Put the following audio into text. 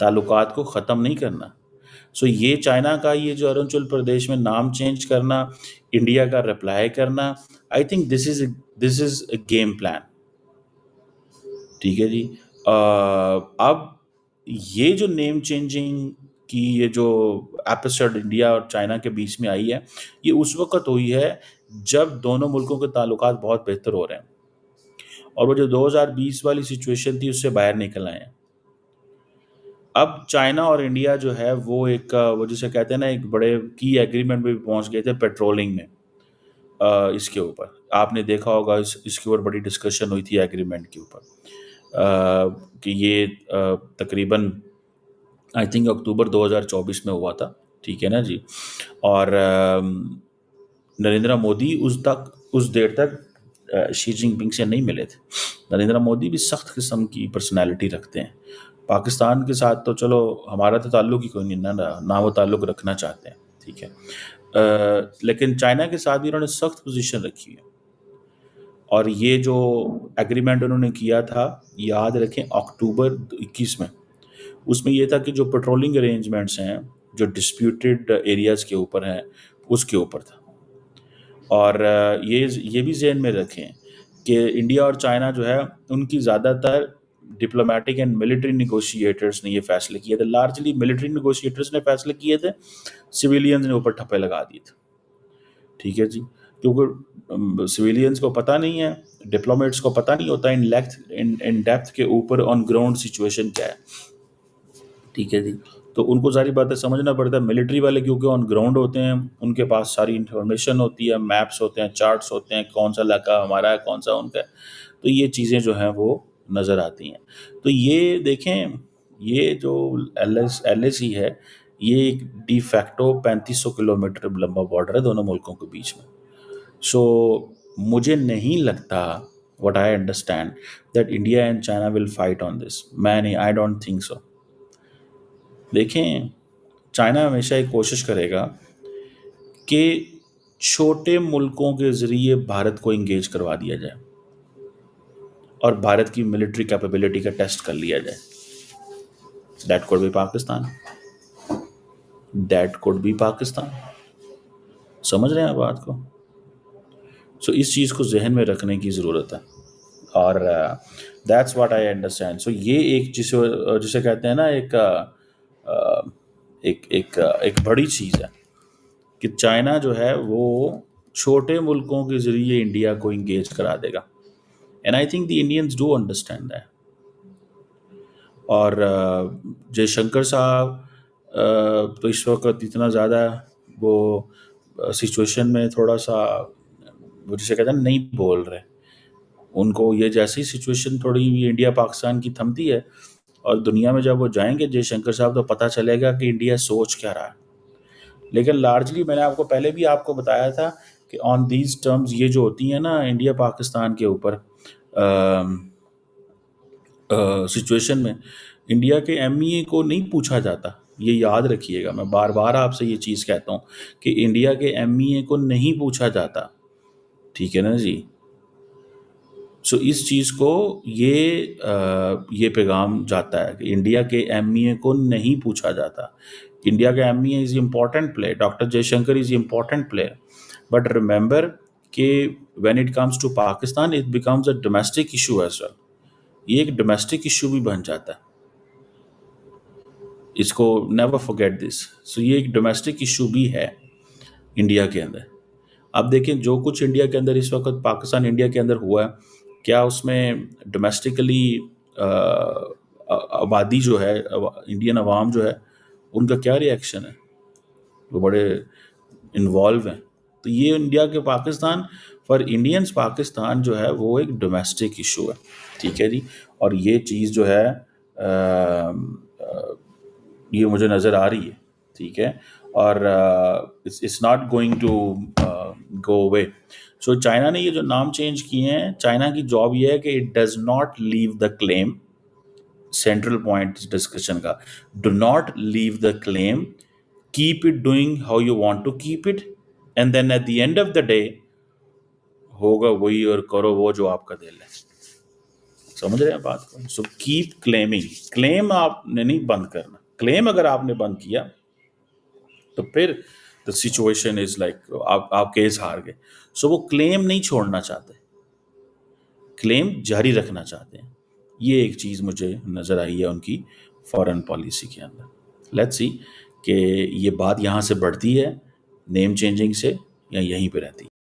تعلقات کو ختم نہیں کرنا. سو یہ چائنا کا یہ جو اروناچل پردیش میں نام چینج کرنا، انڈیا کا رپلائی کرنا، I think this is a game plan. ٹھیک ہے جی. اب یہ جو نیم چینجنگ کی یہ جو ایپیسوڈ انڈیا اور چائنا کے بیچ میں آئی ہے، یہ اس وقت ہوئی ہے جب دونوں ملکوں کے تعلقات بہت بہتر ہو رہے ہیں، اور وہ جو 2020 والی سچویشن تھی اس سے باہر نکل آئے ہیں. اب چائنا اور انڈیا جو ہے وہ ایک وہ جسے کہتے ہیں نا ایک بڑے کی ایگریمنٹ پہ بھی پہنچ گئے تھے پیٹرولنگ میں. اس کے اوپر آپ نے دیکھا ہوگا، اس کے اوپر بڑی ڈسکشن ہوئی تھی ایگریمنٹ کے اوپر، کہ یہ تقریباً آئی تھنک اکتوبر 2024 میں ہوا تھا. ٹھیک ہے نا جی. اور نریندر مودی اس دیر تک شی جن پنگ سے نہیں ملے تھے. نریندر مودی بھی سخت قسم کی پرسنالٹی رکھتے ہیں. پاکستان کے ساتھ تو چلو ہمارا تو تعلق ہی کوئی نہیں، نہ وہ تعلق رکھنا چاہتے ہیں. ٹھیک ہے. لیکن چائنا کے ساتھ بھی انہوں نے سخت پوزیشن رکھی ہے. اور یہ جو ایگریمنٹ انہوں نے کیا تھا، یاد رکھیں اکتوبر 21 میں، اس میں یہ تھا کہ جو پیٹرولنگ ارینجمنٹس ہیں جو ڈسپیوٹیڈ ایریاز کے اوپر ہیں اس کے اوپر تھا. اور یہ بھی ذہن میں رکھیں کہ انڈیا اور چائنا جو ہے ان کی زیادہ تر ڈپلومیٹک اینڈ ملٹری نیگوشیٹرز نے یہ فیصلے کیے تھے. لارجلی ملٹری نیگوشیٹرز نے فیصلے کیے تھے، سویلینز نے اوپر ٹھپے لگا دیے تھے. ٹھیک ہے جی. کیونکہ سویلینز کو پتہ نہیں ہے، ڈپلومیٹس کو پتہ نہیں ہوتا ان ڈیپتھ کے اوپر آن گراؤنڈ سچویشن کیا ہے. ٹھیک ہے جی. تو ان کو ساری باتیں سمجھنا پڑتا ہے. ملٹری والے کیونکہ آن گراؤنڈ ہوتے ہیں، ان کے پاس ساری انفارمیشن ہوتی ہے، میپس ہوتے ہیں، چارٹس ہوتے ہیں، کون سا علاقہ ہمارا ہے، کون سا ان کا ہے. تو یہ چیزیں جو ہیں وہ نظر آتی ہیں. تو یہ دیکھیں، یہ جو ایل ایس ای ہے، یہ ایک ڈی فیکٹو 3500 کلومیٹر لمبا بارڈر ہے دونوں ملکوں کے بیچ میں. سو مجھے نہیں لگتا، what I understand, that India and China will fight on this. I don't think so. دیکھیں چائنا ہمیشہ ایک کوشش کرے گا کہ چھوٹے ملکوں کے ذریعے بھارت کو انگیج کروا دیا جائے اور بھارت کی ملٹری کیپیبلٹی کا ٹیسٹ کر لیا جائے. That could be Pakistan. That could be Pakistan. سمجھ رہے ہیں آپ بات کو؟ سو اس چیز کو ذہن میں رکھنے کی ضرورت ہے. اور دیٹس واٹ آئی انڈرسٹینڈ. سو یہ ایک جسے کہتے ہیں نا ایک بڑی چیز ہے کہ چائنا جو ہے وہ چھوٹے ملکوں کے ذریعے انڈیا کو انگیج کرا دے گا. And I think the Indians do understand that. اور جے شنکر صاحب تو اس وقت اتنا زیادہ وہ سچویشن میں تھوڑا سا وہ جسے کہتے ہیں نہیں بول رہے. ان کو یہ جیسی سچویشن تھوڑی انڈیا پاکستان کی تھمتی ہے، اور دنیا میں جب وہ جائیں گے جے شنکر صاحب تو پتہ چلے گا کہ انڈیا سوچ کیا رہا ہے. لیکن لارجلی میں نے آپ کو پہلے بھی آپ کو بتایا تھا کہ آن دیز ٹرمز یہ جو ہوتی ہیں نا انڈیا پاکستان کے اوپر سچویشن میں، انڈیا کے ایم ای اے کو نہیں پوچھا جاتا. یہ یاد رکھیے گا، میں بار بار آپ سے یہ چیز کہتا ہوں کہ انڈیا کے ایم ای اے کو نہیں پوچھا جاتا. ٹھیک ہے نا جی. سو اس چیز کو یہ پیغام جاتا ہے کہ انڈیا کے ایم ای اے کو نہیں پوچھا جاتا. انڈیا کا M E A is important player, doctor Jaishankar is important player, but remember کہ when it comes to Pakistan it becomes a domestic issue as well. یہ ایک ڈومیسٹک ایشو بھی بن جاتا ہے. اس کو نیور forget دس. سو یہ ایک ڈومیسٹک ایشو بھی ہے انڈیا کے اندر. اب دیکھیں جو کچھ انڈیا کے اندر اس وقت پاکستان انڈیا کے اندر ہوا ہے، کیا اس میں ڈومیسٹکلی آبادی جو ہے، انڈین عوام جو ہے، ان کا کیا ری ایکشن ہے؟ وہ بڑے انوالو ہیں. تو یہ انڈیا کے پاکستان فار انڈینس پاکستان جو ہے وہ ایک ڈومیسٹک ایشو ہے. ٹھیک ہے جی. اور یہ چیز جو ہے یہ مجھے نظر آ رہی ہے. ٹھیک ہے. اور it's not going to go away. So China نے یہ جو نام چینج کیے ہیں، چائنا کی جاب یہ ہے کہ it does not leave the claim. Central point discussion کا، do not leave the claim, keep it doing how you want to keep it, and then at the end of the day ہوگا وہی اور کرو وہ جو آپ کا دل ہے. سمجھ رہے ہیں بات کو؟ So keep claiming. کلیم آپ نے نہیں بند کرنا. کلیم اگر آپ نے بند کیا تو پھر دا سچویشن از لائک آپ کیس ہار گئے. سو وہ کلیم نہیں چھوڑنا چاہتے, کلیم جاری رکھنا چاہتے ہیں. یہ ایک چیز مجھے نظر آئی ہے ان کی فارن پالیسی کے اندر. لیٹس سی کہ یہ بات یہاں سے بڑھتی ہے نیم چینجنگ سے یا یہیں پہ رہتی ہے.